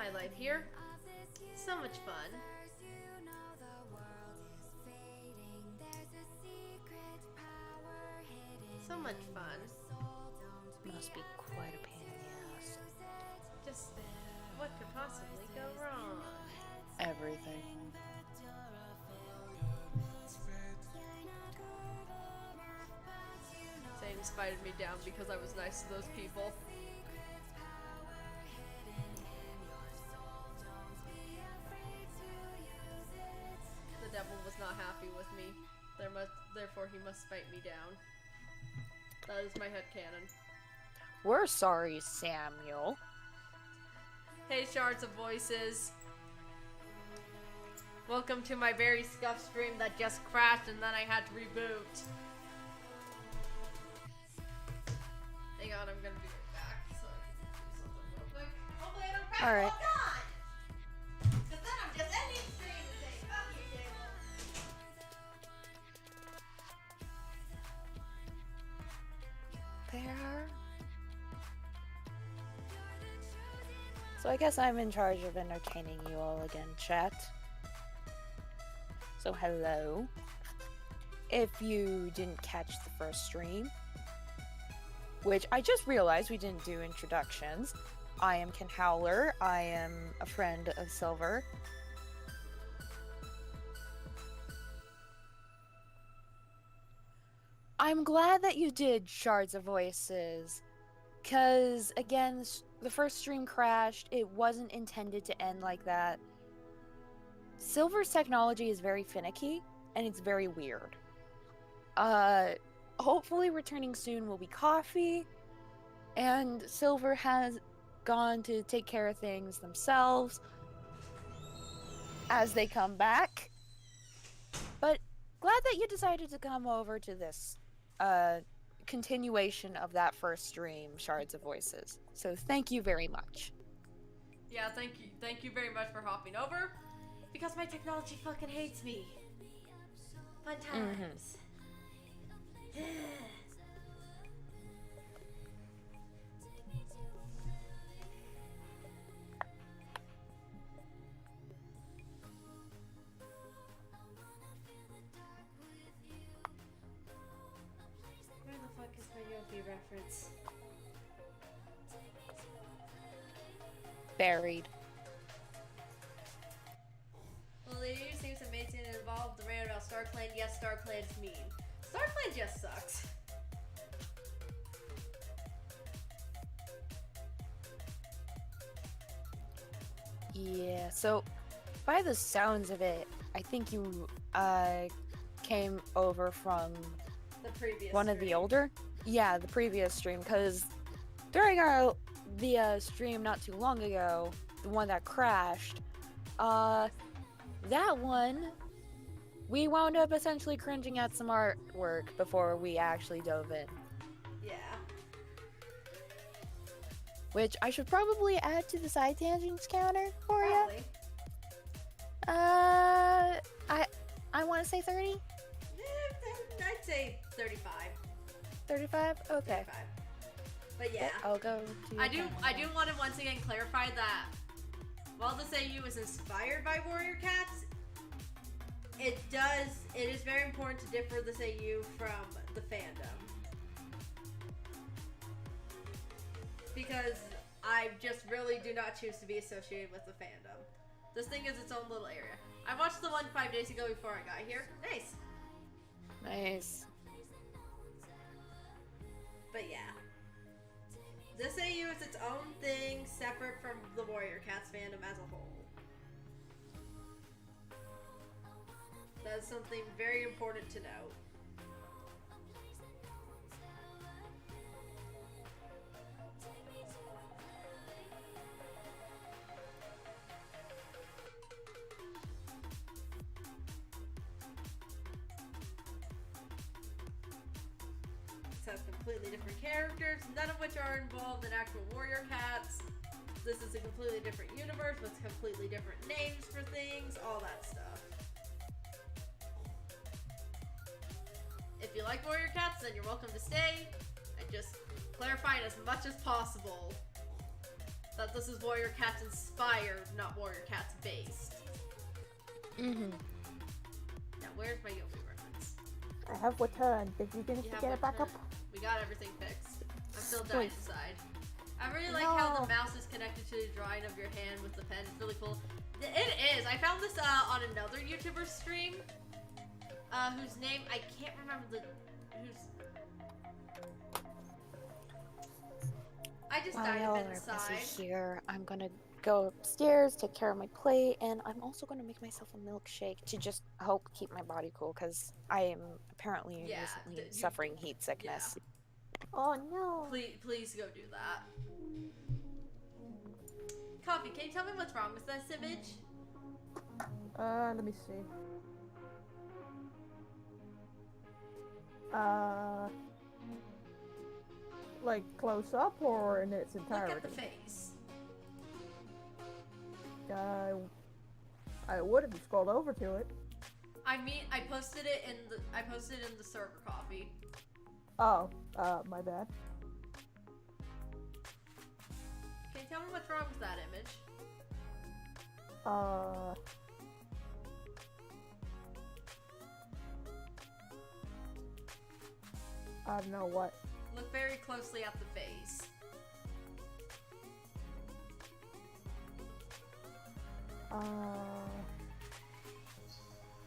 highlight here. So much fun. So much fun. Must be quite a pain in the ass. Just what could possibly go wrong? Everything. Zane spited me down because I was nice to those people. The devil was not happy with me. Therefore, he must spite me down. That is my headcanon. We're sorry, Samuel. Hey, shards of voices. Welcome to my very scuffed stream that just crashed and then I had to reboot. Hang on, I'm gonna be right back so I can do something real quick. Hopefully I don't crash. All right. Hold on! Because then I'm just ending the stream and saying, fuck you, Dale. There. So I guess I'm in charge of entertaining you all again, chat. So hello. If you didn't catch the first stream, which I just realized we didn't do introductions. I am Ken Howler. I am a friend of Silver. I'm glad that you did Shards of Voices, because, again, the first stream crashed. It wasn't intended to end like that. Silver's technology is very finicky, and it's very weird. Hopefully returning soon will be Coffee, and Silver has gone to take care of things themselves as they come back. But glad that you decided to come over to this continuation of that first stream, Shards of Voices. So thank you very much. Yeah, thank you very much for hopping over. Because my technology fucking hates me. Fun times. Where the fuck is my Yofi reference? Buried. Well, the news seems amazing and involved the rant about StarClan. Yes, StarClan's mean. StarClan just sucks. Yeah, so by the sounds of it, I think you came over from The previous one of the older? Yeah, the previous stream, because during the stream not too long ago, the one that crashed, that one, we wound up essentially cringing at some artwork before we actually dove in. Yeah. Which I should probably add to the side tangents counter for you. Probably. I want to say 30? I'd say 35. 35? Okay. 35. But yeah. I'll go to I do want to once again clarify that while this AU is inspired by Warrior Cats, it is very important to differ this AU from the fandom. Because I just really do not choose to be associated with the fandom. This thing is its own little area. I watched the one 5 days ago before I got here. Nice. Nice. But yeah. This AU is its own thing, separate from the Warrior Cats fandom as a whole. That's something very important to note. Have completely different characters, none of which are involved in actual Warrior Cats. This is a completely different universe with completely different names for things, all that stuff. If you like Warrior Cats, then you're welcome to stay. I just clarified as much as possible that this is Warrior Cats inspired, not Warrior Cats based. Mm-hmm. Now, where's my Yofi reference? I have returned. Did you manage to get it back up? We got everything fixed. I'm still Sweet. dying inside. I really like how the mouse is connected to the drawing of your hand with the pen. It's really cool. It is. I found this on another YouTuber stream, whose name I can't remember I just died While a bit we're inside. busy here, I'm gonna go upstairs, take care of my plate, and I'm also gonna make myself a milkshake to just help keep my body cool, because I am apparently recently suffering heat sickness. Yeah. Oh no. Please go do that. Coffee, can you tell me what's wrong with this image? Let me see. Like close up or in its entirety? Look at the face. I would have you scrolled over to it. I mean, I posted it in the server coffee. Oh, my bad. Can you tell me what's wrong with that image? I don't know what. Look very closely at the face.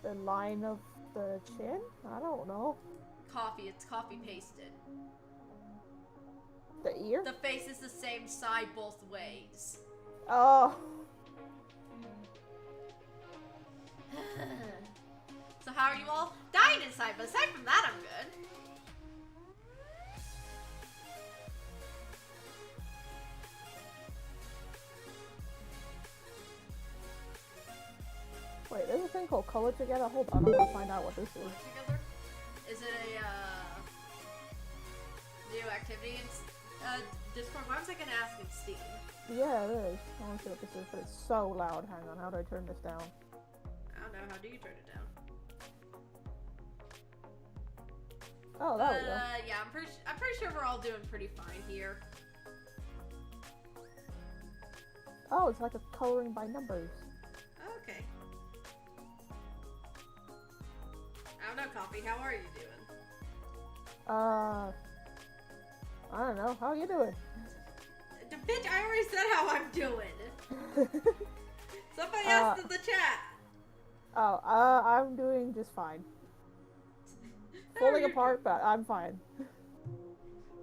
The line of the chin? I don't know. It's copy pasted. The ear? The face is the same side both ways. Oh. So how are you all? Dying inside, but aside from that, I'm good. Wait, there's a thing called Color Together? Hold on, I'm gonna find out what this is. Together? Is it a new activity in Discord? Why was I gonna ask in Steam? Yeah, it is. I wanna see what this is, but it's so loud. Hang on, how do I turn this down? I don't know, how do you turn it down? Oh, there we go. Yeah, I'm pretty sure we're all doing pretty fine here. Oh, it's like a coloring by numbers. Okay. I don't know, Coffee, how are you doing? I don't know. How are you doing? Bitch, I already said how I'm doing. Somebody asked in the chat. Oh, I'm doing just fine. Falling apart, but I'm fine.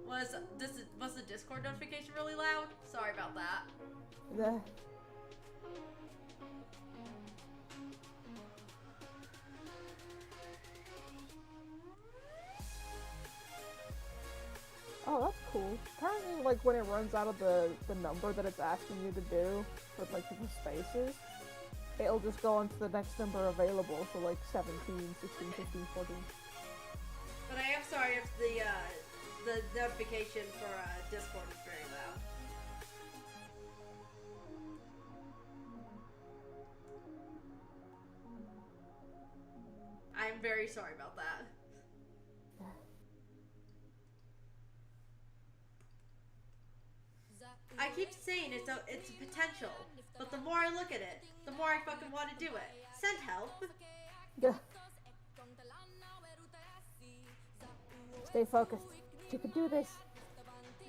Was the Discord notification really loud? Sorry about that. The... Oh, that's cool. Apparently, like, when it runs out of the number that it's asking you to do, with, like, the spaces, it'll just go on to the next number available, so, like, 17, 16, 15, 14. But I am sorry if the notification for Discord is very loud. I am very sorry about that. I keep saying it's a potential, but the more I look at it, the more I fucking want to do it. Send help. Yeah. Stay focused. You can do this.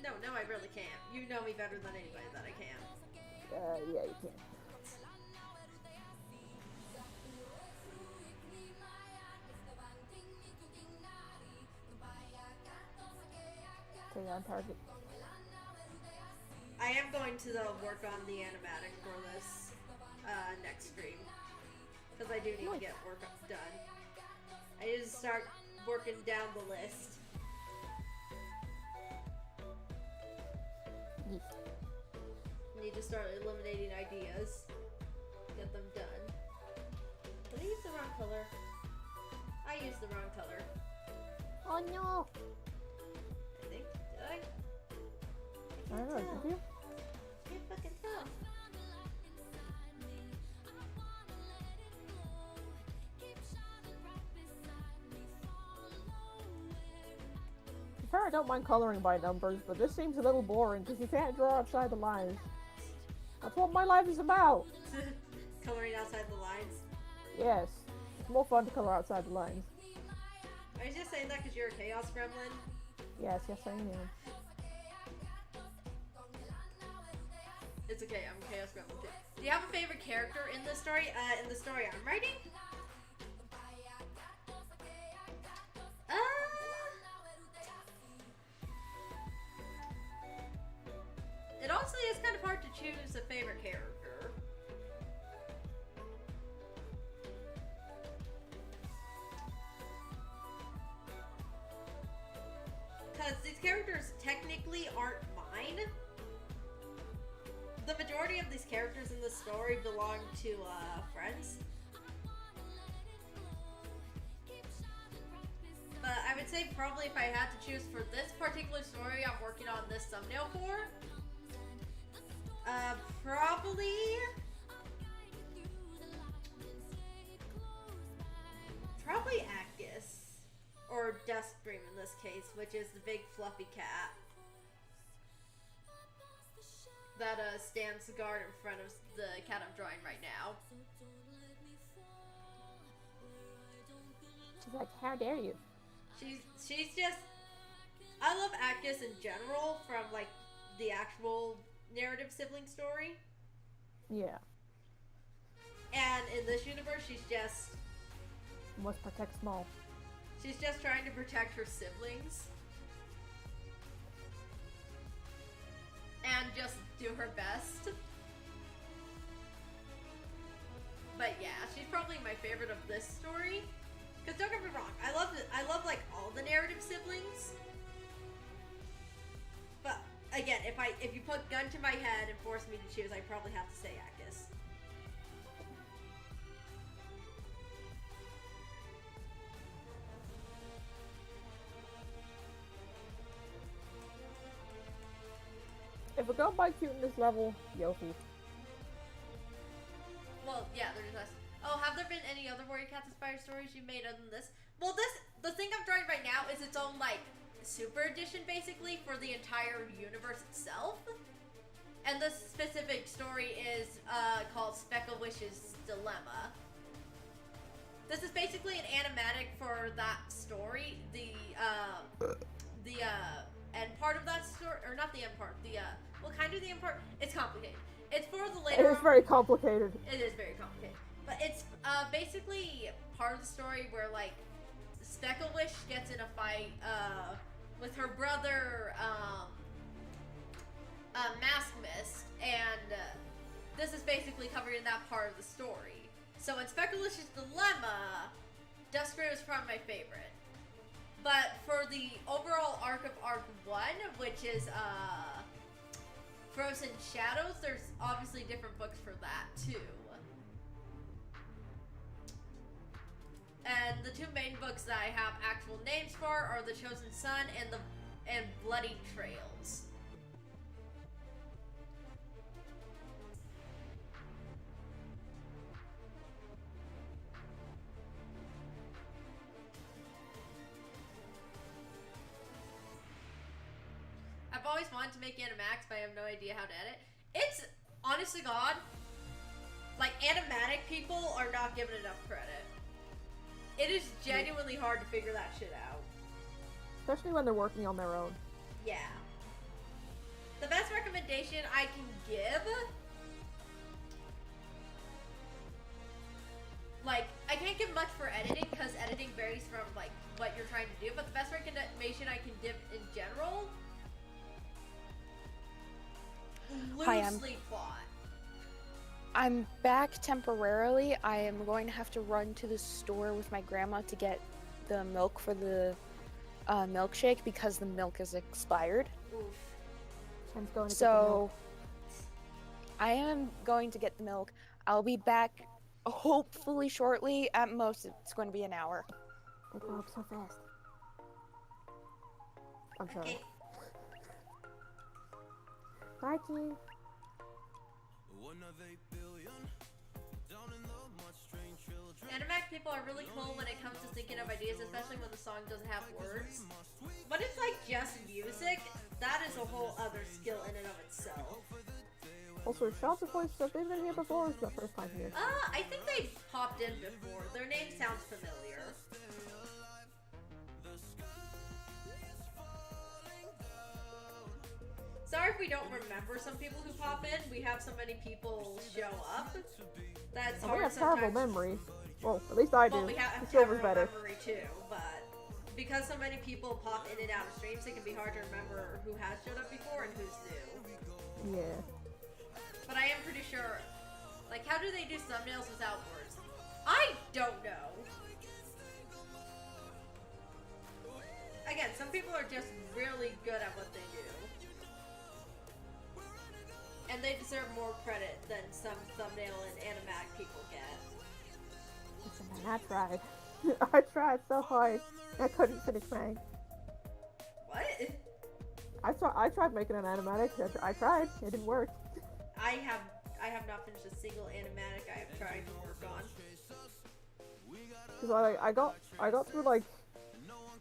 No, I really can't. You know me better than anybody that I can. Yeah, you can. Stay on target. I am going to work on the animatic for this next stream, because I do need to get work done. I need to start working down the list. I need to start eliminating ideas, get them done. Did I use the wrong color? I used the wrong color. Oh no! I think, did I? I don't know, did you? Can't fucking tell. To be fair, I don't mind coloring by numbers, but this seems a little boring because you can't draw outside the lines. That's what my life is about. Coloring outside the lines. Yes. It's more fun to color outside the lines. Are you just saying that because you're a chaos gremlin? Yes, I am. It's okay, I'm a chaos gremlin too. Do you have a favorite character in the story? In the story I'm writing? It honestly is kind of hard to choose a favorite character. Because these characters technically aren't mine. The majority of these characters in the story belong to friends. But I would say probably if I had to choose for this particular story I'm working on this thumbnail for, probably Acus. Or Dustbream in this case, which is the big fluffy cat that stands guard in front of the cat I'm drawing right now. She's like, how dare you? She's just, I love Acus in general from like the actual narrative sibling story. Yeah. And in this universe, she's just Must protect small. She's just trying to protect her siblings. And just do her best. But yeah, she's probably my favorite of this story. Because don't get me wrong, I love like all the narrative siblings. But again, if you put gun to my head and force me to choose, I'd probably have to say Acus. If we're going by cuteness level, Yofi. Well, yeah, they're just us. Oh, have there been any other Warrior Cats inspired stories you made other than this? Well, the thing I'm drawing right now is its own, like, super edition, basically, for the entire universe itself. And the specific story is called Specklewish's Dilemma. This is basically an animatic for that story. The end part of that story, or not the end part, well, kind of the end part. It's complicated. It's for the later. It is very complicated. It is very complicated. But it's basically part of the story where, like, Specklewish gets in a fight with her brother, Mask Mist, and this is basically covering that part of the story. So in Specklewish's Dilemma, Dustgrave is probably my favorite. But for the overall arc of Arc 1, which is Frozen Shadows, there's obviously different books for that too. And the two main books that I have actual names for are The Chosen Sun and Bloody Trails. I've always wanted to make Animax, but I have no idea how to edit. It's, honest to God, like, animatic people are not given enough credit. It is genuinely hard to figure that shit out. Especially when they're working on their own. Yeah. The best recommendation I can give, like, I can't give much for editing because editing varies from, like, what you're trying to do, but the best recommendation I can give in general, loosely plot. I'm back temporarily. I am going to have to run to the store with my grandma to get the milk for the milkshake because the milk is expired. Oof. Ken's going to get the So milk. I am going to get the milk. I'll be back hopefully shortly. At most, it's going to be an hour. They grow up so fast. I'm sorry. Okay. Bye, King. Animax people are really cool when it comes to thinking of ideas, especially when the song doesn't have words. When it's like just music, that is a whole other skill in and of itself. Also, Shots of Voice, have they been here before? Or is it the first time here? I think they popped in before. Their name sounds familiar. Sorry if we don't remember some people who pop in. We have so many people show up. That's We hard have sometimes. terrible memory. Well, at least I do. Well, we have Silver's terrible better. memory too, but because so many people pop in and out of streams, it can be hard to remember who has showed up before and who's new. Yeah. But I am pretty sure, like, how do they do thumbnails without words? I don't know. Again, some people are just really good at what they do. And they deserve more credit than some thumbnail and animatic people get. Listen, man, I tried. I tried so hard. I couldn't finish mine. What? I tried making an animatic. I tried. It didn't work. I have not finished a single animatic I have tried to work on. Cause I got through like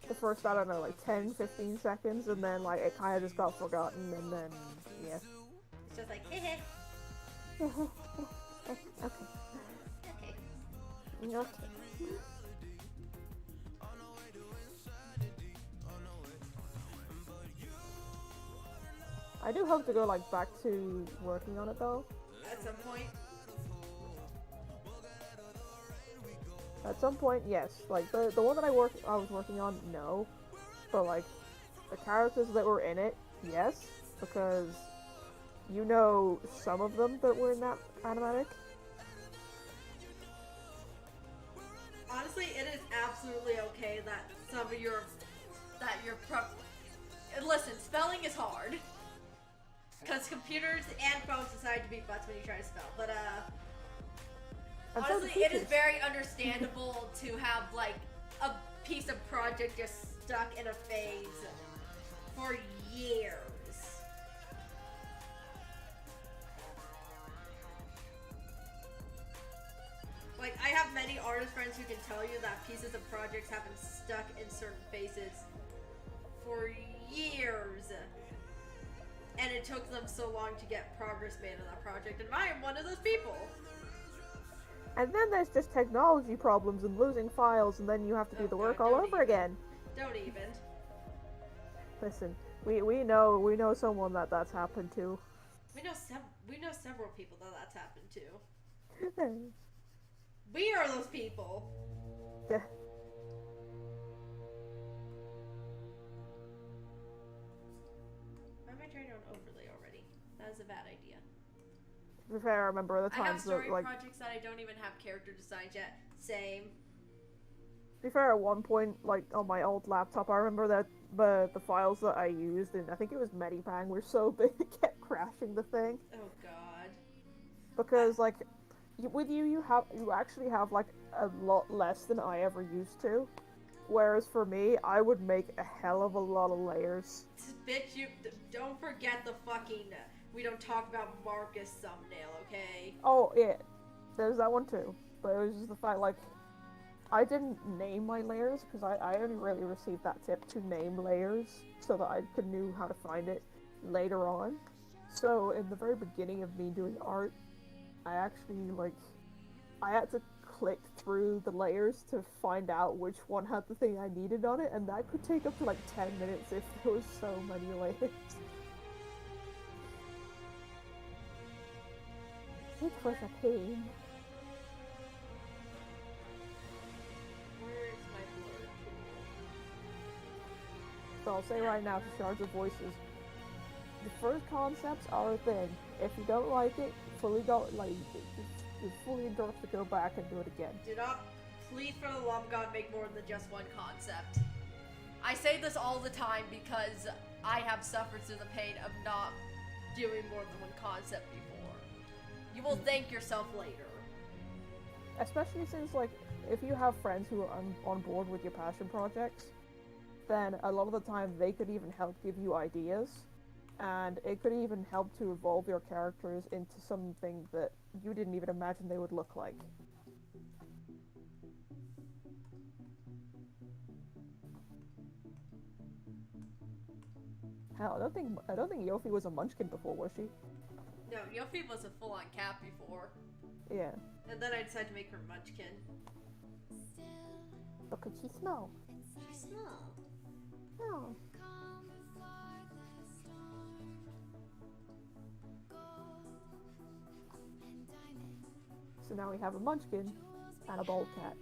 the first, I don't know, like 10-15 seconds, and then like it kind of just got forgotten, and then yeah. It's just like, heh. Okay. Okay. Okay. I do hope to go like back to working on it though. At some point. At some point, yes. Like the one that I was working on, no. But like the characters that were in it, yes, because you know some of them that were in that animatic. Honestly, it is absolutely okay that some of your listen, spelling is hard. Because computers and phones decide to be butts when you try to spell. But, And so honestly, the it is teachers. very understandable to have, like, a piece of project just stuck in a phase for years. Like, I have many artist friends who can tell you that pieces of projects have been stuck in certain phases for years. And it took them so long to get progress made on that project, and I am one of those people. And then there's just technology problems and losing files, and then you have to do Oh the work God, all don't over even. again. Don't even. Listen, we know someone that's happened to. We know several people that that's happened to. We are those people. Yeah. Why am I turning on overlay already? That is a bad idea. To be fair, I remember the I have times that story like. projects that I don't even have character designs yet. Same. To be fair, at one point, like on my old laptop, I remember that the files that I used, and I think it was Medipang, were so big it kept crashing the thing. Oh God. Because like, with you actually have like a lot less than I ever used to. Whereas for me, I would make a hell of a lot of layers. Bitch, you don't forget the fucking we don't talk about Marcus thumbnail, okay? Oh yeah, there's that one too. But it was just the fact like, I didn't name my layers because I only really received that tip to name layers so that I could knew how to find it later on. So in the very beginning of me doing art, I actually I had to click through the layers to find out which one had the thing I needed on it, and that could take up to like 10 minutes if there was so many layers. It was a pain. Where is my blur tool? So I'll say right now to Shards of Voices, the first concepts are a thing. If you don't like it, you fully endorse to go back and do it again. Do not, please, for the love of God, make more than just one concept. I say this all the time because I have suffered through the pain of not doing more than one concept before. You will thank yourself later. Especially since, like, if you have friends who are on board with your passion projects, then a lot of the time they could even help give you ideas, and it could even help to evolve your characters into something that you didn't even imagine they would look like. Hell, I don't think Yofi was a munchkin before, was she? No, Yofi was a full-on cat before. Yeah. And then I decided to make her Munchkin. But could she smell? She's small. Oh. So now we have a Munchkin and a Bold Cat.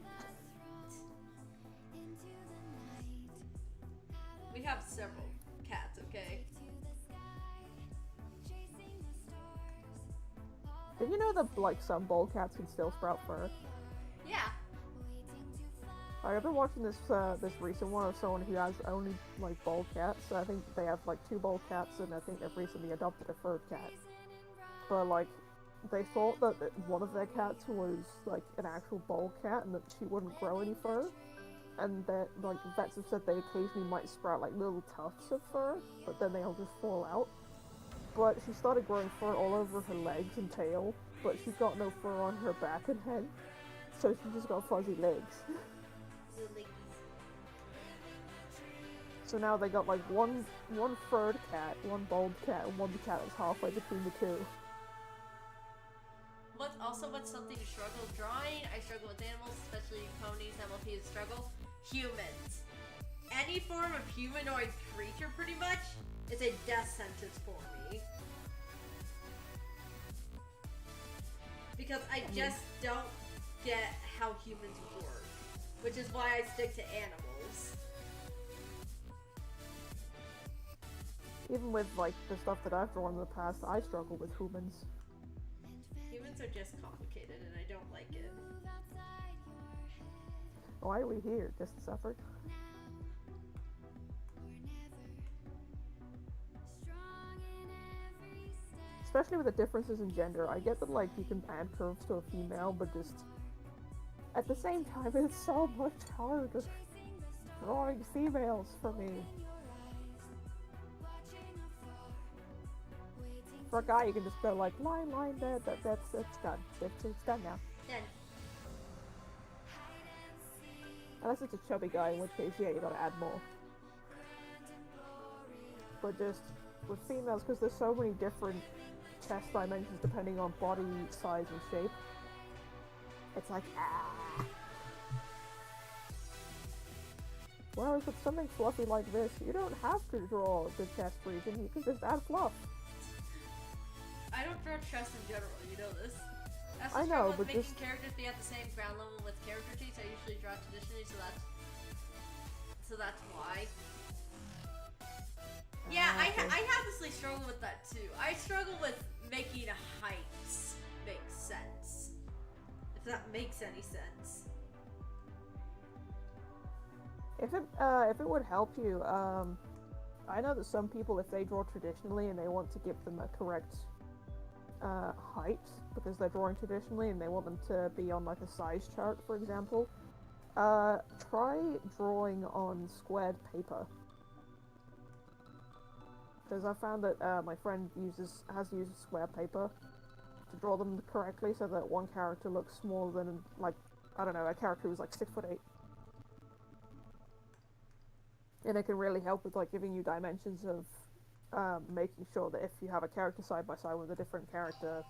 We have several cats, okay? Did you know that like some Bold Cats can still sprout fur? Yeah. I've been watching this this recent one of someone who has only like Bold Cats. So I think they have like 2 Bold Cats, and I think they've recently adopted a third cat. But like, they thought that one of their cats was like an actual Bold Cat and that she wouldn't grow any fur. And that like vets have said they occasionally might sprout like little tufts of fur, but then they'll just fall out. But she started growing fur all over her legs and tail, but she's got no fur on her back and head, so she's just got fuzzy legs. So now they got like one furred cat, one Bold Cat, and one cat that's halfway between the two. What's something to struggle drawing? I struggle with animals, especially ponies. MLP is struggle. Humans. Any form of humanoid creature, pretty much, is a death sentence for me. Because I just don't get how humans work, which is why I stick to animals. Even with like the stuff that I've drawn in the past, I struggle with humans. Humans are just complicated, and I don't like it. Why are we here? Just to suffer? Especially with the differences in gender, I get that like you can add curves to a female, but just at the same time it's so much harder drawing females for me. For a guy, you can just go like line, that's done. It's done now. Then, Unless it's a chubby guy, in which case, yeah, you gotta add more. But just with females, because there's so many different chest dimensions depending on body size and shape, it's like, ah. Whereas with something fluffy like this, you don't have to draw the chest region, you can just add fluff. I don't draw chest in general, you know this. I know, but making just characters be at the same ground level with character traits, I usually draw traditionally, so that's why. Yeah, okay. I honestly struggle with that too. I struggle with making heights make sense. If that makes any sense. If it would help you, I know that some people, if they draw traditionally and they want to give them a correct height, because they're drawing traditionally and they want them to be on like a size chart, for example, try drawing on squared paper. Because I found that my friend has used square paper to draw them correctly, so that one character looks smaller than, like, I don't know, a character who's like 6'8". And it can really help with like giving you dimensions of making sure that if you have a character side by side with a different character,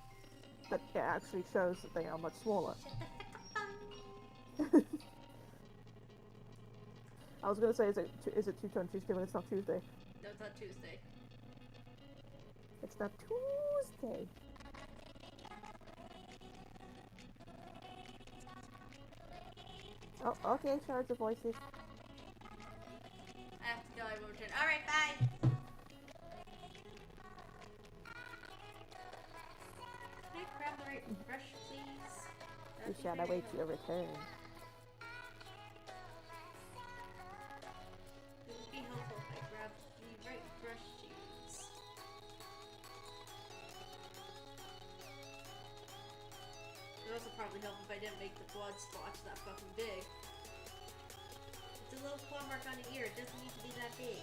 that it actually shows that they are much smaller. I was gonna say, is it Two-Tone Tuesday, but it's not Tuesday. No, it's not Tuesday. It's not Tuesday. Oh, okay, Shards of Voices. I have to go, I will return. Alright, bye! Can I grab the right brush, please? We That'd be shall very await helpful. your return. It would be helpful if I grabbed the right brush, jeez. It would also probably help if I didn't make the blood splotch that fucking big. It's a little claw mark on the ear, it doesn't need to be that big.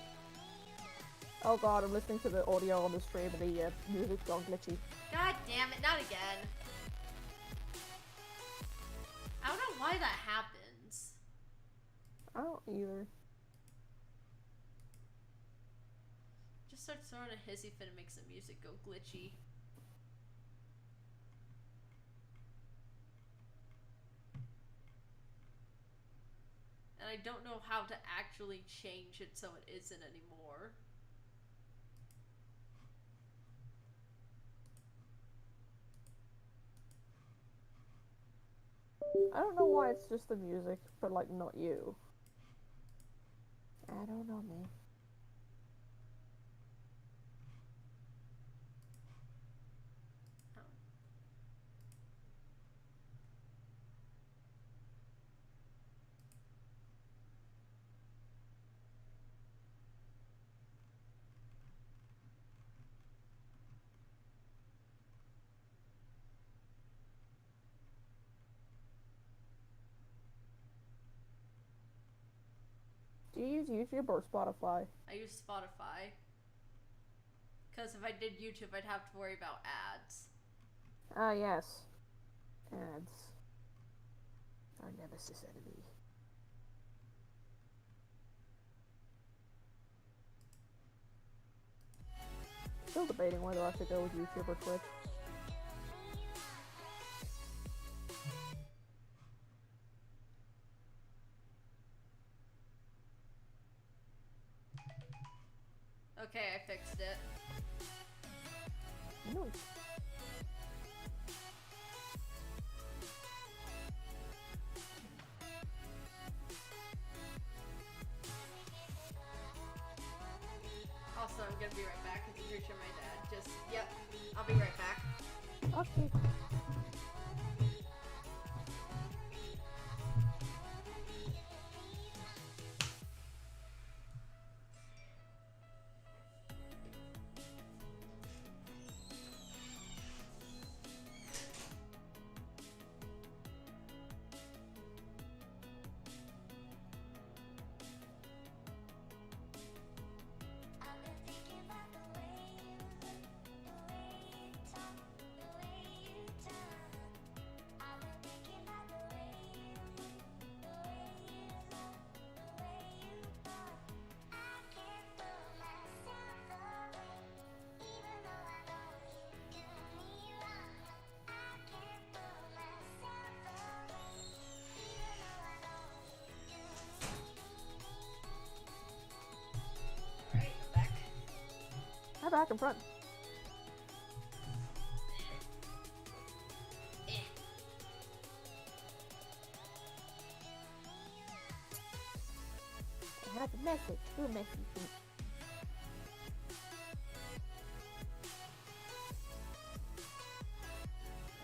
Oh god, I'm listening to the audio on the stream and the music's gone glitchy. God damn it, not again. I don't know why that happens. I don't either. Just starts throwing a hissy fit and makes the music go glitchy. I don't know how to actually change it so it isn't anymore. I don't know why it's just the music, but like not you. I don't know, man. Oh. Do you use YouTube or Spotify? I use Spotify. Because if I did YouTube, I'd have to worry about ads. Ah, yes. Ads. Our nemesis enemy. Still debating whether I should go with YouTube or Twitch. Okay, I fixed it. Nice. Also, I'm gonna be right back because I'm pretty sure my dad just. Yep, I'll be right back. Okay. Alright, I'm back. I'm back in front. I have a message. Who messaged me?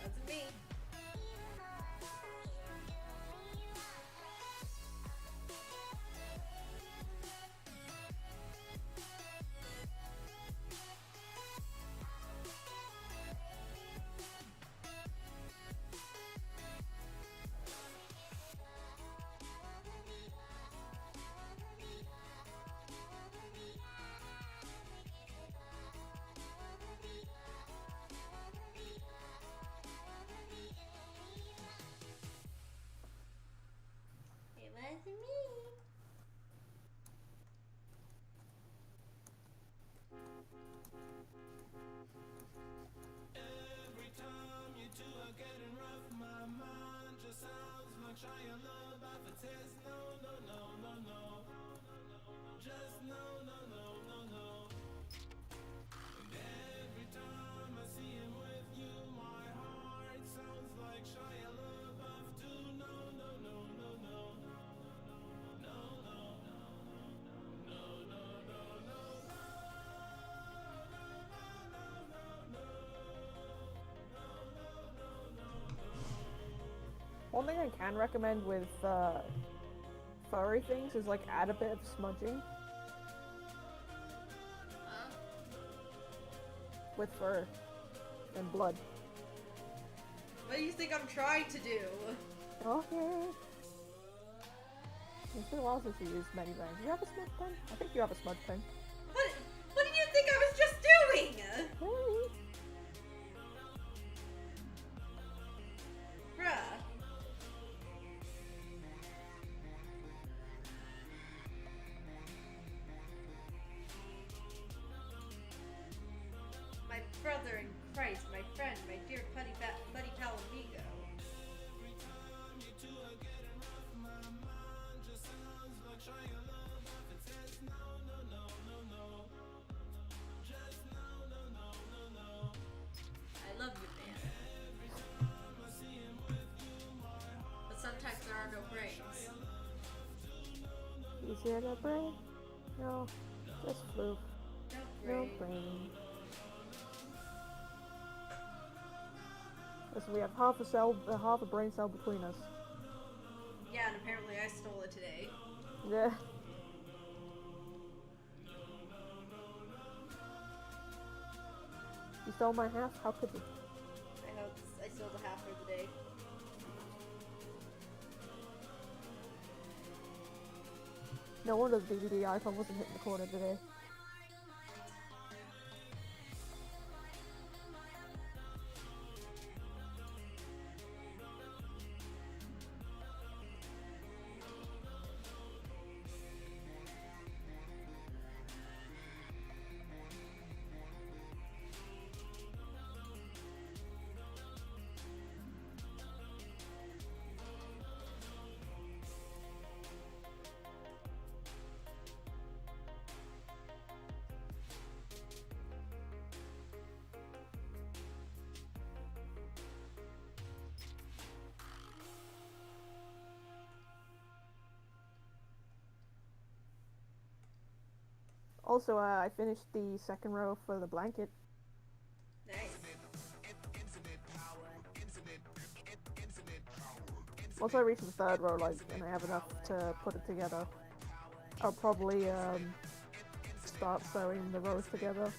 That's me. It was me. Every time you two are getting rough, my mind just sounds like Shia LaBeouf. It says no, no, no, no, no, just no, no, no, no, no. And every time I see him with you, my heart sounds like Shia LaBeouf too. No, no, no, no, no, no, no, no, no, no, no, no. One thing I can recommend with furry things is like add a bit of smudging Huh? with fur and blood. What do you think I'm trying to do? Okay. It's been a while since you used many things. Do you have a smudge pen? I think you have a smudge pen. What do you think I was just doing? Hey. Bruh. My brother in Christ, my friend, my dear buddy pal amigo. Is it a brain? No, just floof. No No brain. brain. So we have half a cell, half a brain cell between us. Yeah, and apparently I stole it today. Yeah. You stole my half? How could you? I stole the half for the day. No wonder the DVD icon wasn't hitting the corner today. Also, I finished the second row for the blanket. Nice. Once I reach the third row, like, and I have enough to put it together, I'll probably start sewing the rows together. Nice.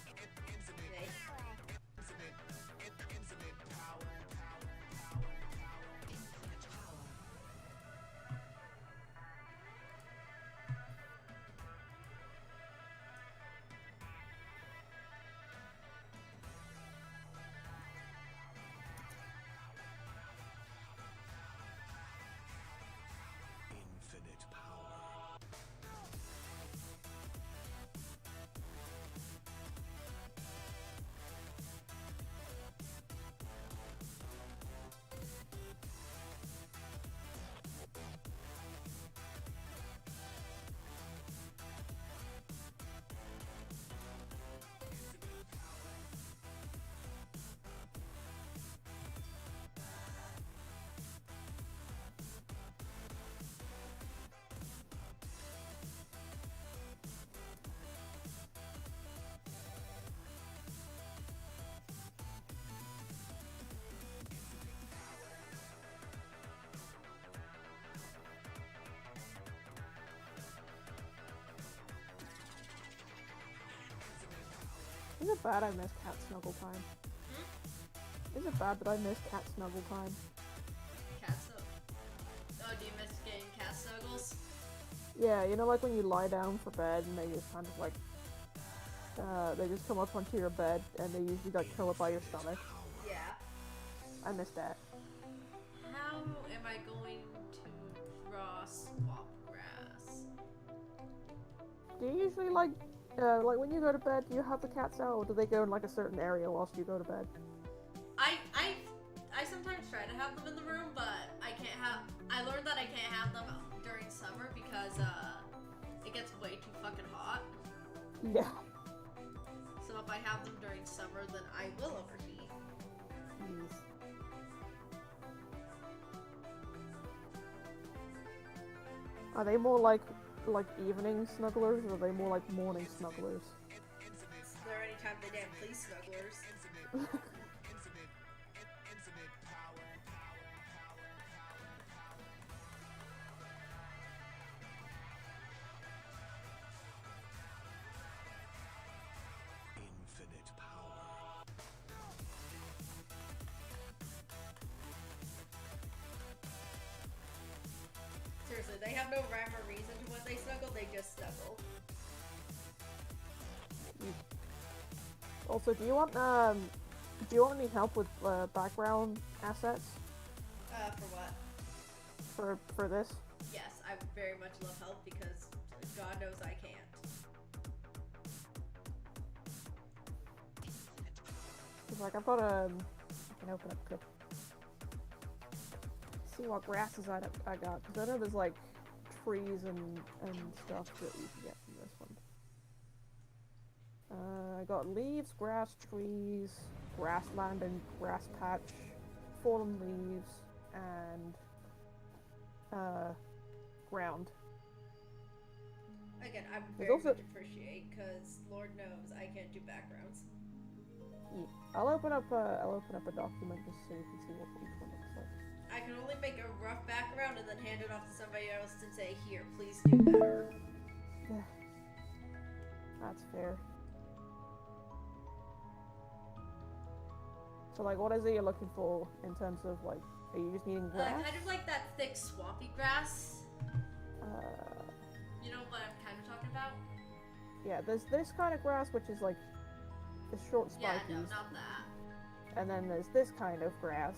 Infinite power. Is it bad I missed cat snuggle time? Is it bad that I missed cat snuggle time? Cat snuggle. Oh, do you miss getting cat snuggles? Yeah, you know, like when you lie down for bed and they just kind of like, they just come up onto your bed and they usually like curl up by your stomach. Yeah. I missed that. How am I going to draw swamp grass? Do you usually like when you go to bed, do you have the cats out, or do they go in like a certain area whilst you go to bed? I sometimes try to have them in the room, but I learned that I can't have them during summer because it gets way too fucking hot. Yeah. So if I have them during summer, then I will overheat. Jeez. Are they more like evening snugglers, or are they more like morning snugglers? Is there any time they damn please snugglers? Infinite power. Seriously, they have no rhyme or reason to when they snuggle, they just snuggle. Also, do you want any help with background assets For what? for this? Yes, I would very much love help because God knows I can't. Cause like I've got I can open up quick. See what grasses I got, because I know there's like trees and stuff that you can get from this one. I got leaves, grass, trees, grassland and grass patch, fallen leaves, and ground. Again, I would There's very also- much appreciate, because Lord knows I can't do backgrounds. Yeah. I'll open up a document just so you can see what each one looks like. I can only make a rough background and then hand it off to somebody else and say, here, please do better. Yeah. That's fair. So like, what is it you're looking for in terms of like, are you just needing grass? Kind of like that thick, swampy grass. Uh, You know what I'm kind of talking about? yeah, there's this kind of grass which is like the short Yeah, spikies, no, not that. and then there's this kind of grass,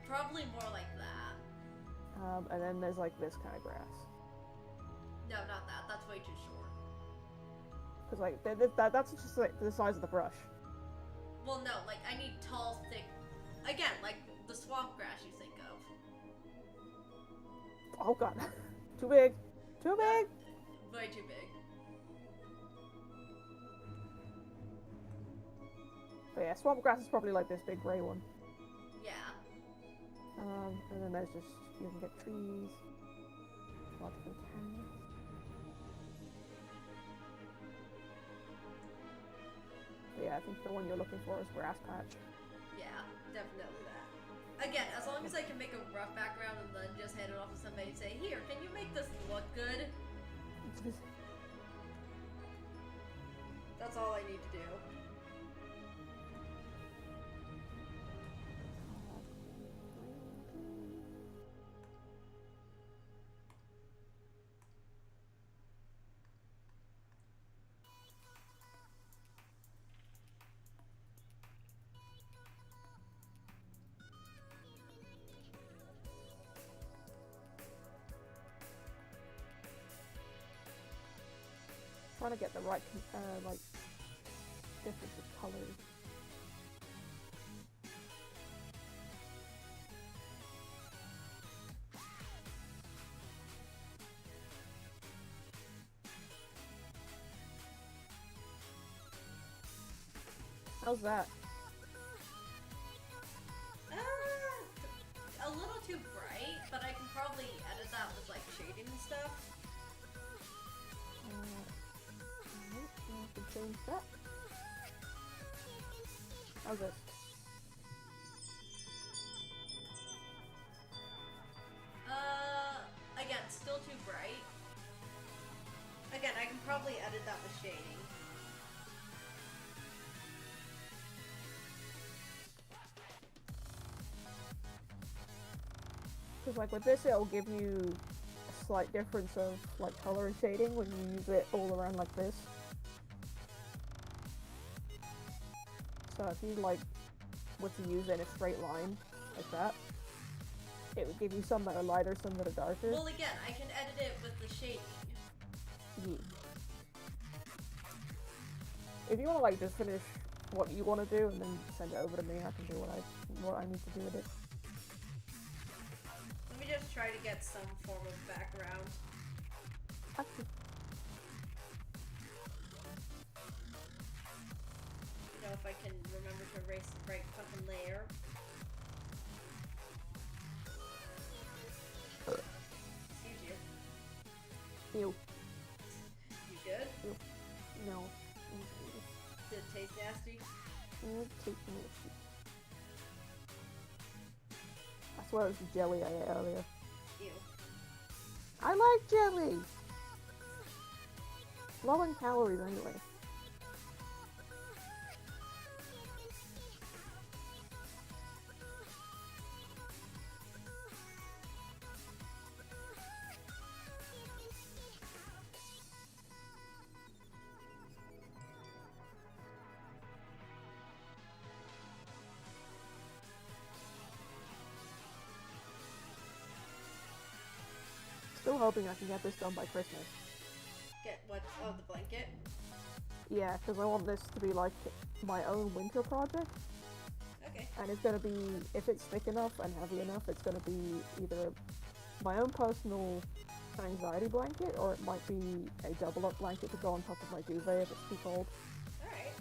Probably more like that. and then there's like this kind of grass. No, not that. That's way too short. Cause like that's just like the size of the brush. Well, no, like, I need tall, thick... Again, like the swamp grass you think of. Oh god, too big, too big. Way too big. But yeah, swamp grass is probably like this big gray one. Yeah. And then there's just, you can get trees, lots of canyons. But yeah, I think the one you're looking for is grass patch. Yeah, definitely that. Again, as long as I can make a rough background and then just hand it off to somebody and say, here, can you make this look good? That's all I need to do. Trying to get the right, like, difference of colors. How's that? A little too bright, but I can probably edit that with like shading and stuff. I can change that. How's this? Again, still too bright. Again, I can probably edit that with shading. Because like with this, it'll give you a slight difference of like color and shading when you use it all around like this. So if you like were to use it in a straight line like that, it would give you some that are lighter, some that are darker. Well, again, I can edit it with the shading. Yeah. If you want to like just finish what you want to do and then send it over to me, I can do what I need to do with it. Let me just try to get some form of background. Actually, You know, if I can remember to erase the right fucking layer. Excuse you. ew. You good? No. Did it taste nasty? I swear it was the jelly I ate earlier. Ew. I like jelly! Low in calories anyway. Still hoping I can get this done by Christmas. Get what? Oh, the blanket? Yeah, because I want this to be like my own winter project. Okay. And it's gonna be, if it's thick enough and heavy enough, it's gonna be either my own personal anxiety blanket, or it might be a double up blanket to go on top of my duvet if it's too cold. Alright.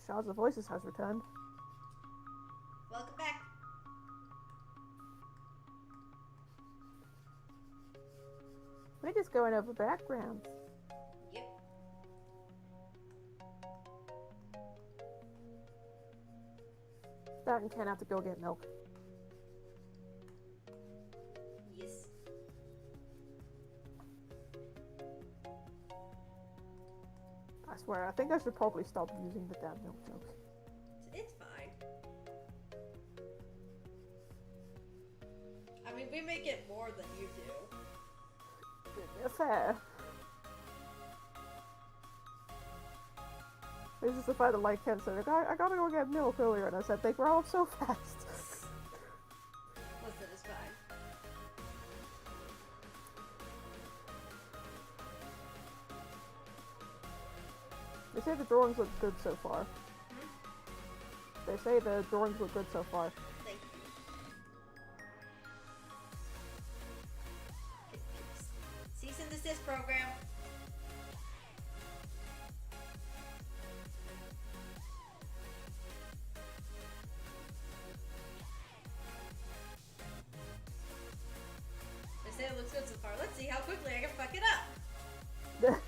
Shards of Voices has returned. Welcome back. We're just going over backgrounds. Yep. That and Ken have to go get milk. Yes. I swear, I think I should probably stop using the damn milk joke. It's fine. I mean, we make it more than you do. Fair. It's just the fact that, like Ken said, I gotta go get milk earlier, and I said, they grow up so fast. Listen, it's fine. They say the drawings look good so far. They say the drawings look good so far. Thank you. Cease and desist program. They say it looks good so far. Let's see how quickly I can fuck it up.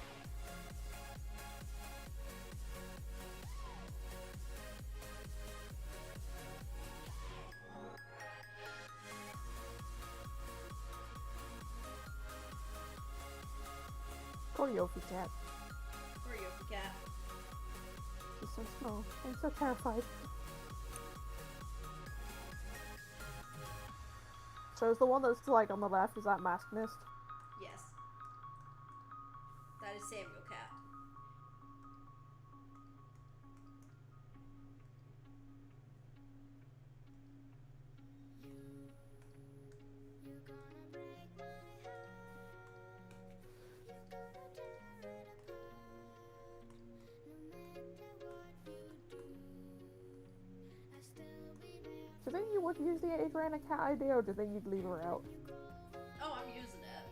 Poor Yofi cat. Poor Yofi cat. She's so small. I'm so terrified. So is the one that's like on the left, is that Mask Mist? Yes. That is Samuel cat. Do you think you would use the Adriana cat idea, or do you think you'd leave her out? Oh, I'm using it.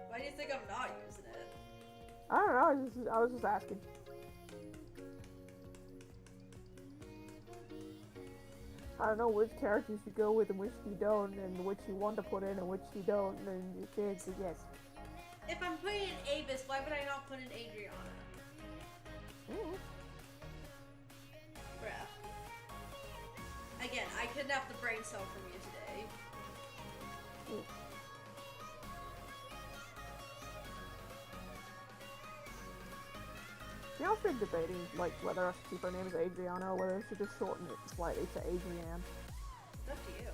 Why do you think I'm not using it? I don't know, I was just asking. I don't know which characters you go with and which you don't, and which you want to put in and which you don't, and the answer is yes. If I'm putting in Abyss, why would I not put in Adriana? Bruh. Again, I kidnapped the brain cell from you today. You know, I've been debating, like, whether I should keep her name as Adriana or whether I should just shorten it slightly to Adrienne. It's up to you.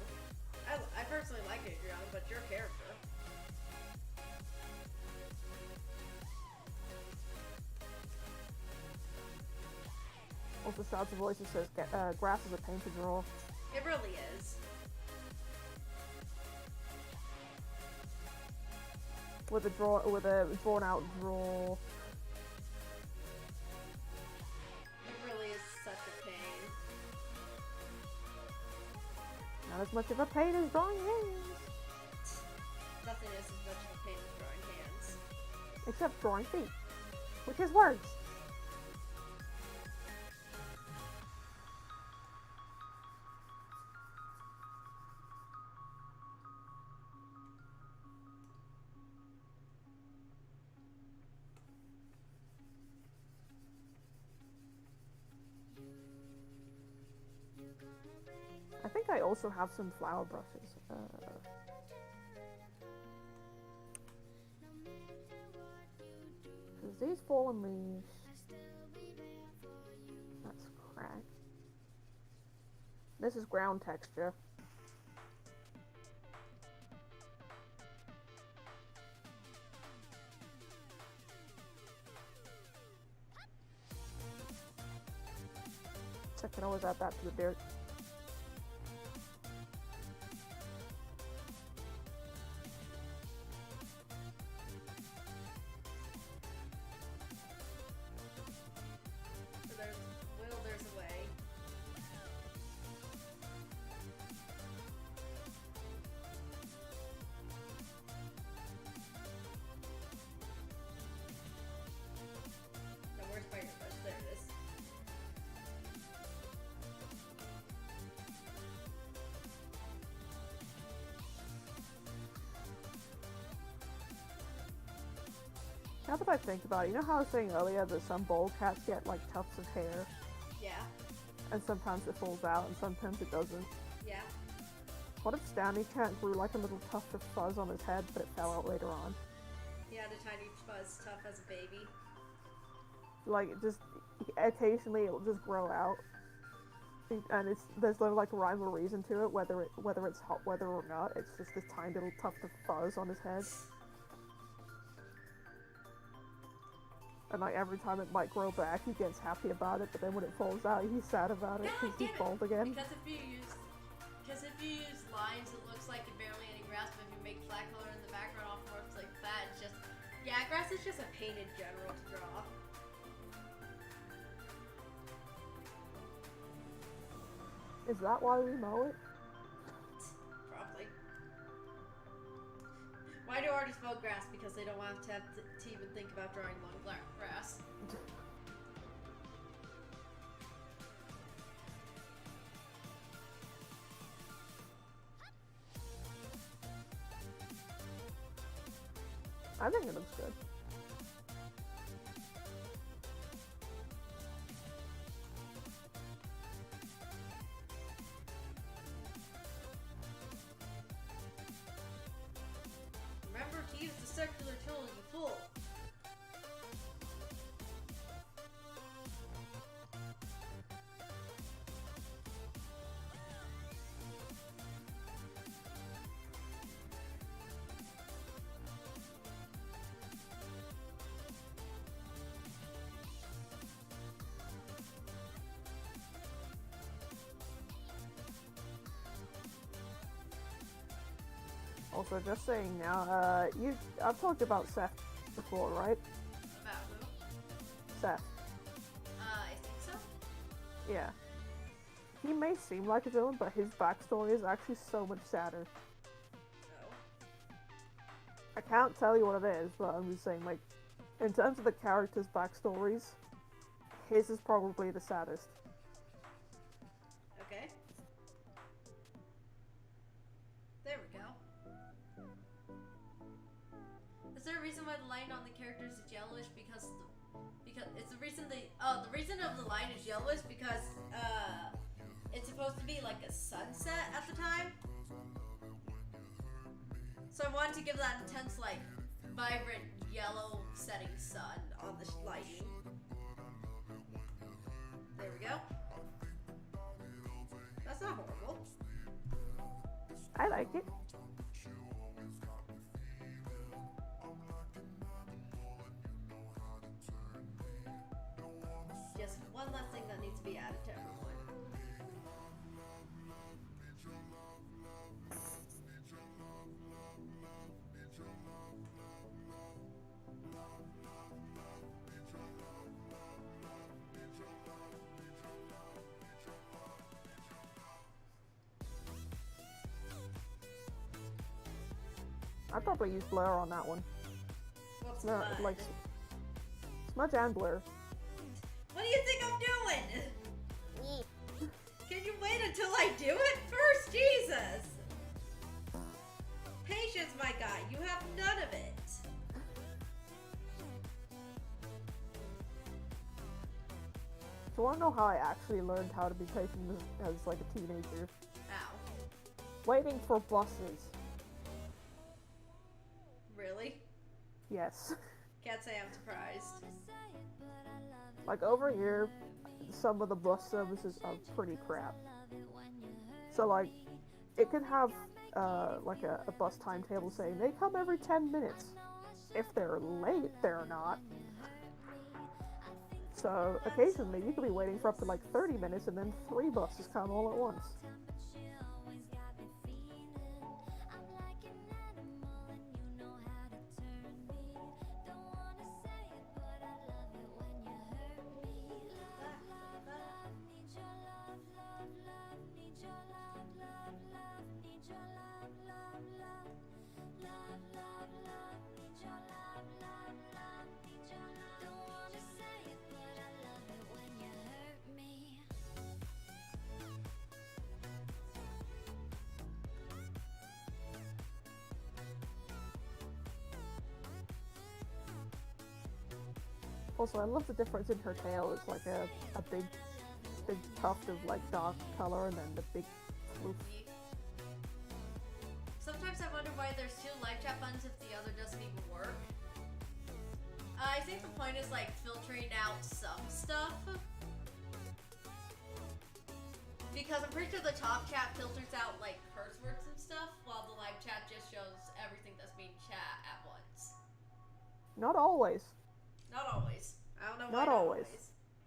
I personally like Adriana, but your character. Also, Shards of Voices says grass is a pain to draw. It really is. With a drawn out draw. It really is such a pain. Not as much of a pain as drawing hands. Nothing is as much of a pain as drawing hands. Except drawing feet. Which is worse. I think I also have some flower brushes. Because these fallen leaves... That's cracked. This is ground texture. So I can always add that to the dirt. So there's will, there's a way. Now where's Spider Brush? There it is. now that I think about it, you know how I was saying earlier that some bowl cats get like tufts of hair, Yeah. and sometimes it falls out and sometimes it doesn't? Yeah. What if Stanley Cat grew like a little tuft of fuzz on his head, but it fell out later on? He had a tiny fuzz tough as a baby. Like, just occasionally it'll just grow out, and there's no like rhyme or reason to it, whether it's hot weather or not. It's just this tiny little tuft of fuzz on his head. And like every time it might grow back, he gets happy about it, but then when it falls out, he's sad about it because he's bald again. Because if you use lines, it looks like barely any grass, but if you make flat color in the background, all forms like that, it's just, yeah, grass is just a pain in general to draw. Is that why we mow it? Probably. Why do artists mow grass? Because they don't want to have to even think about drawing long grass. I think it looks good. Remember to use the circular tool as a tool. Also, just saying now, I've talked about Seth before, right? About who? Seth. I think so. Yeah. He may seem like a villain, but his backstory is actually so much sadder. Oh. I can't tell you what it is, but I'm just saying, like, in terms of the characters' backstories, his is probably the saddest. Okay. There we go. Is there a reason why the line on the characters is yellowish? Because it's the reason the reason of the line is yellowish because it's supposed to be like a sunset at the time. So I wanted to give that intense, like, vibrant yellow setting sun on the lighting. There we go. That's not horrible. I like it. Just one less thing that needs to be added to everyone. I'd probably use blur on that one. What's No, mud? like smudge and blur. What do you think I'm doing? Can you wait until I do it first? Jesus! Patience, my guy. You have none of it. Do you want to know how I actually learned how to be patient as like a teenager? Ow. Waiting for buses. Really? Yes. Can't say I'm surprised. Like over here, some of the bus services are pretty crap. So like, it could have like a bus timetable saying they come every 10 minutes. If they're late, they're not. So occasionally you could be waiting for up to like 30 minutes and then 3 buses come all at once. Also, I love the difference in her tail. It's like a big tuft of like dark color, and then the big floof. Sometimes I wonder why there's 2 live chat buttons if the other doesn't even work. I think the point is like filtering out some stuff. Because I'm pretty sure the top chat filters out like curse words and stuff, while the live chat just shows everything that's being chat at once. Not always. Not always. I don't know why Not always.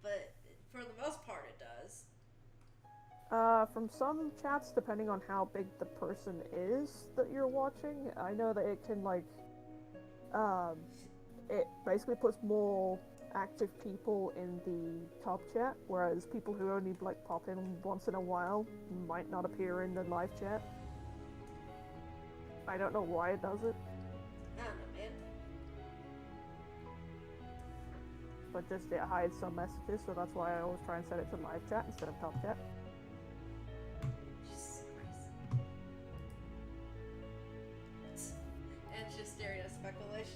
but for the most part it does. From some chats, depending on how big the person is that you're watching, I know that it can like, it basically puts more active people in the top chat, whereas people who only like pop in once in a while might not appear in the live chat. I don't know why it does it, I don't know, man. but just it hides some messages, so that's why I always try and set it to live chat instead of top chat. Jesus Christ. And it's just staring at Speckleish.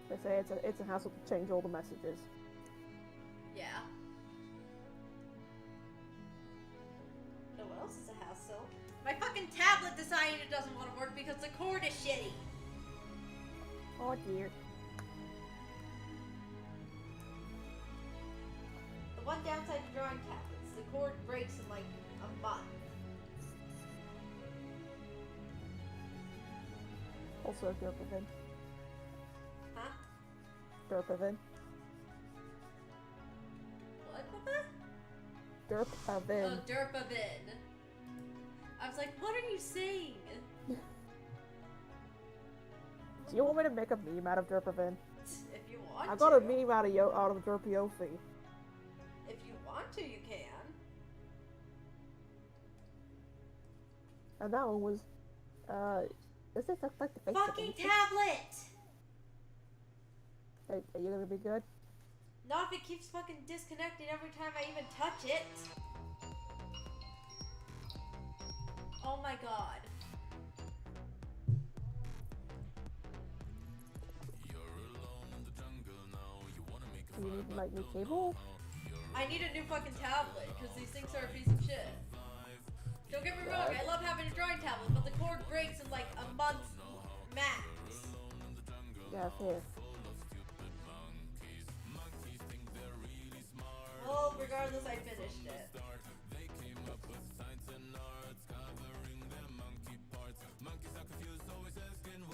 They say it's a hassle to change all the messages. Yeah. You know what else is a hassle? My fucking tablet decided it doesn't want to work because the cord is shitty. Oh dear. The one downside to drawing tablets, the cord breaks in like a month. Also Derpavin. Huh? Derpavin. What, Papa? Derpavin. Oh, Derpavin. I was like, what are you saying? Do you want me to make a meme out of Derpavin? If you want to. I got a meme out of Derpiofi. If you want to, you can. And that one was, does this look like the face Fucking of a tablet! Are you gonna be good? Not if it keeps fucking disconnecting every time I even touch it. Oh my god. Do you need like new cable? I need a new fucking tablet, because these things are a piece of shit. Don't get me wrong, I love having a drawing tablet, but the cord breaks in like a month max. Yeah, fair. Well, regardless, I finished it.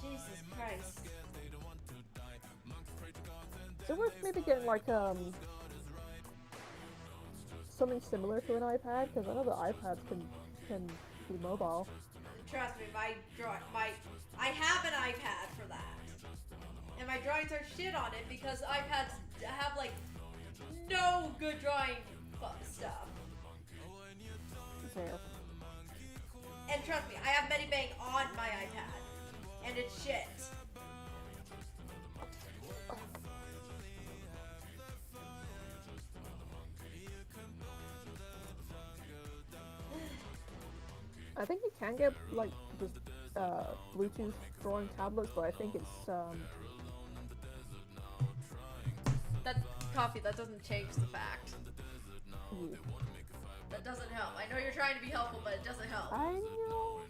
Jesus Christ. So we're maybe getting like something similar to an iPad, because I know the iPads can be mobile. Trust me, I have an iPad for that. And my drawings are shit on it because iPads have like no good drawing stuff. Fair. And trust me, I have Medibang on my iPad. And it's shit. I think you can get like just Bluetooth drawing tablets, but I think it's That doesn't change the fact. yeah. That doesn't help. I know you're trying to be helpful, but it doesn't help. I know.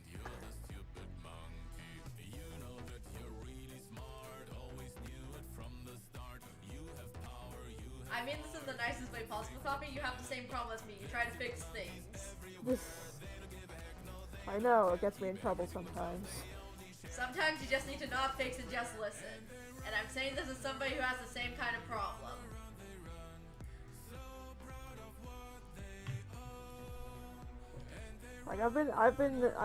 I mean this in the nicest way possible, Toppy. You have the same problem as me. You try to fix things. I know, it gets me in trouble sometimes. Sometimes you just need to not fix and just listen. And I'm saying this as somebody who has the same kind of problem. Like I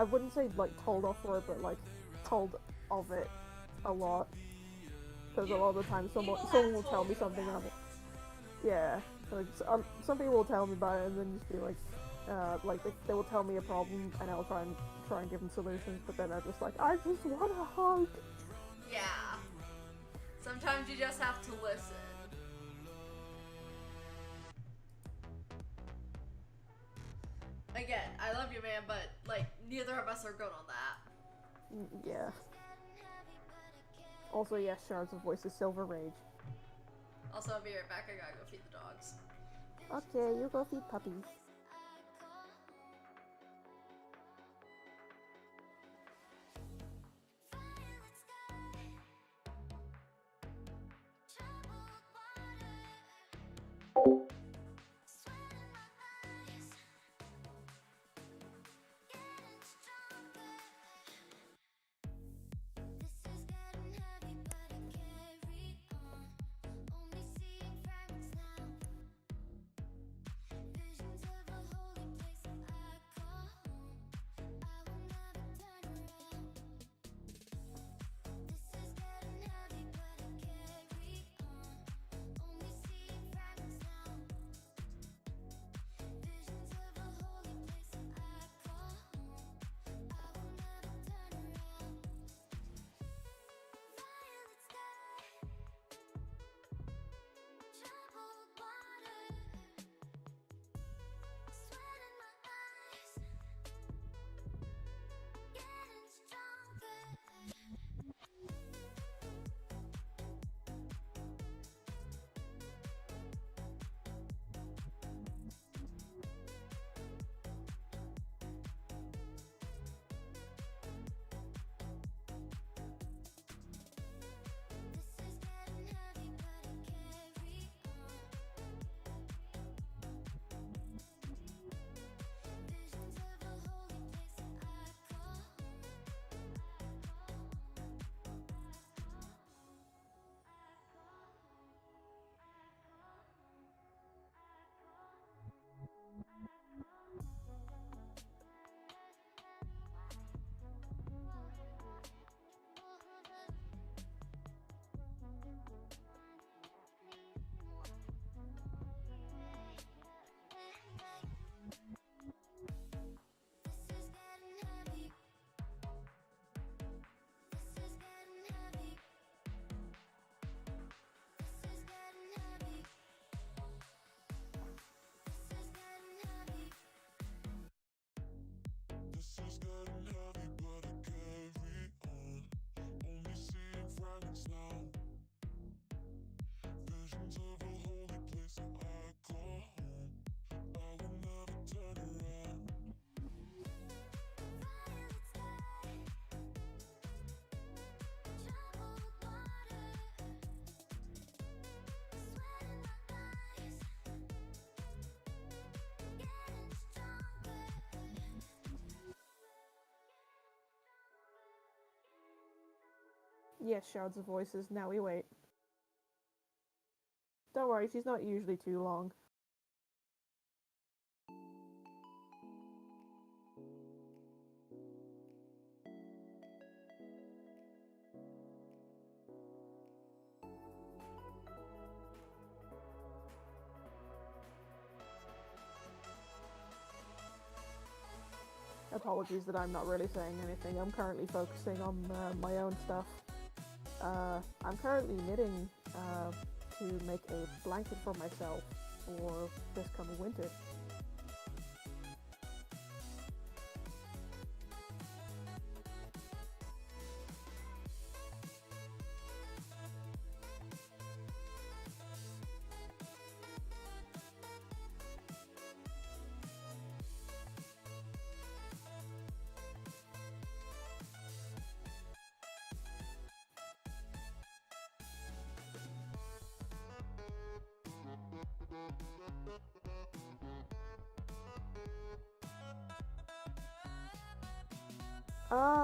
wouldn't say like told off for it, but like told of it a lot. Because a lot of the time someone will tell me something and I'm like, yeah. Like, some people will tell me about it and then just be like they will tell me a problem and I'll try and give them solutions, but then I'm just like, I just want a hug. Yeah. Sometimes you just have to listen. Again, I love you, man, but like neither of us are good on that. Yeah. Also, yes, Shards of Voice is Silver Rage. Also, I'll be right back. I gotta go feed the dogs. Okay, you go feed puppies. This is getting heavy, but I carry on. Only seeing fragments now. Visions of a holy place that I call home. I will never turn around. Yes, Shards of Voices, now we wait. Don't worry, she's not usually too long. Apologies that I'm not really saying anything. I'm currently focusing on my own stuff. I'm currently knitting to make a blanket for myself for this coming winter.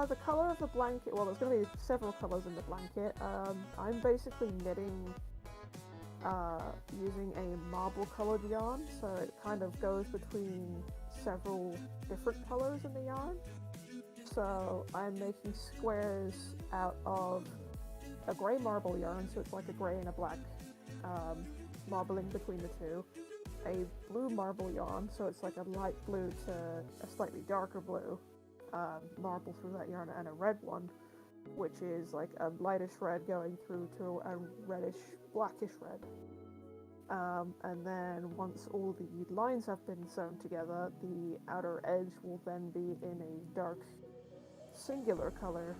The color of the blanket, well, there's going to be several colors in the blanket. I'm basically knitting using a marble colored yarn, so it kind of goes between several different colors in the yarn. So I'm making squares out of a gray marble yarn, so it's like a gray and a black marbling between the two. A blue marble yarn, so it's like a light blue to a slightly darker blue marble through that yarn, and a red one, which is like a lightish red going through to a reddish blackish red. And then once all the lines have been sewn together, the outer edge will then be in a dark singular color,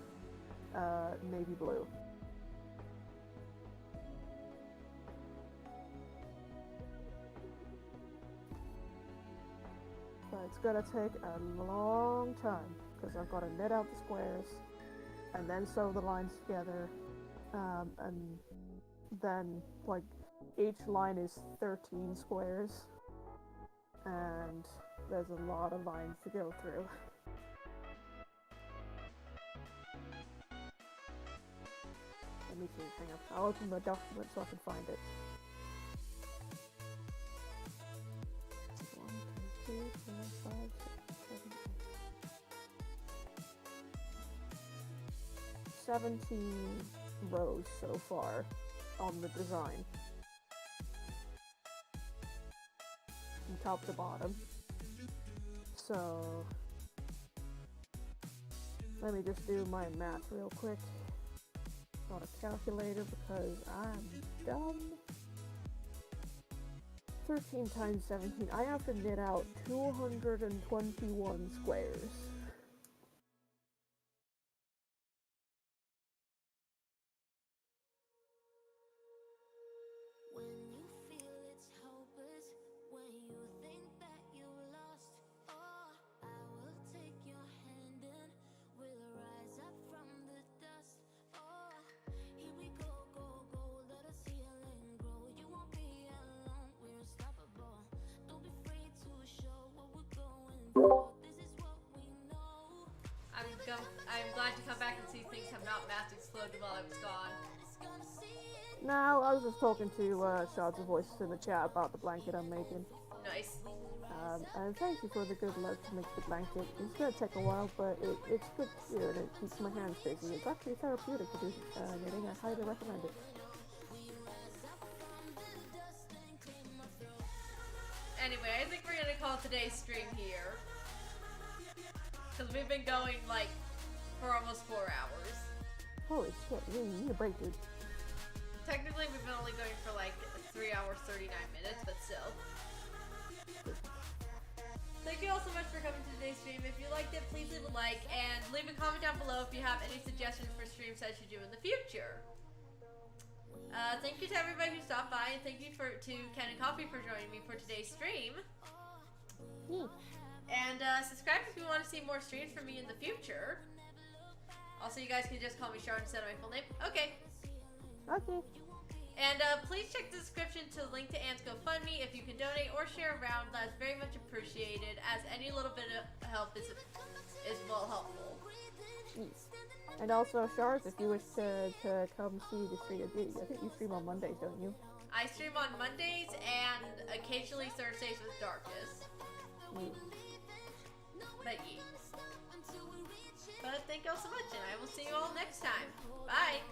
navy blue. But it's gonna take a long time because I've got to knit out the squares and then sew the lines together, and then like each line is 13 squares, and there's a lot of lines to go through. Let me see, hang on. I'll open the document so I can find it. 1, 2, 3, 4, 5, 6, 7, 8. 17 rows so far on the design. From top to bottom. So let me just do my math real quick. Not a calculator because I'm dumb. 13 times 17. I have to knit out 221 squares. When you feel it's hopeless, when you think that you've lost, oh, I will take your hand and we'll rise up from the dust. Oh, here we go, go, go, let us heal and grow. You won't be alone, we're unstoppable. Don't be afraid to show what we're going for. This is what we know. I'm glad to come back and see things have not mass exploded while I was gone. No, I was just talking to Shards of Voices in the chat about the blanket I'm making. Nice. And thank you for the good luck to make the blanket. It's gonna take a while, but it's good to do, and it keeps my hands busy. It's actually therapeutic to do knitting. I highly recommend it. Anyway, I think we're gonna call today's stream here. Because we've been going, like, for almost 4 hours. Holy shit, you need a break, dude. Technically, we've been only going for, like, 3 hours, 39 minutes, but still. Thank you all so much for coming to today's stream. If you liked it, please leave a like, and leave a comment down below if you have any suggestions for streams I should do in the future. Thank you to everybody who stopped by, and thank you to Ken and Coffee for joining me for today's stream. And subscribe if you want to see more streams from me in the future. Also, you guys can just call me Sharon instead of my full name. Okay. Okay. And please check the description to link to Anne's GoFundMe if you can donate or share around. That's very much appreciated, as any little bit of help is well helpful. Yes. And also, Shards, if you wish to come see the stream, I think you stream on Mondays, don't you? I stream on Mondays and occasionally Thursdays with Darkness. But yeah. But thank you all so much, and I will see you all next time. Bye!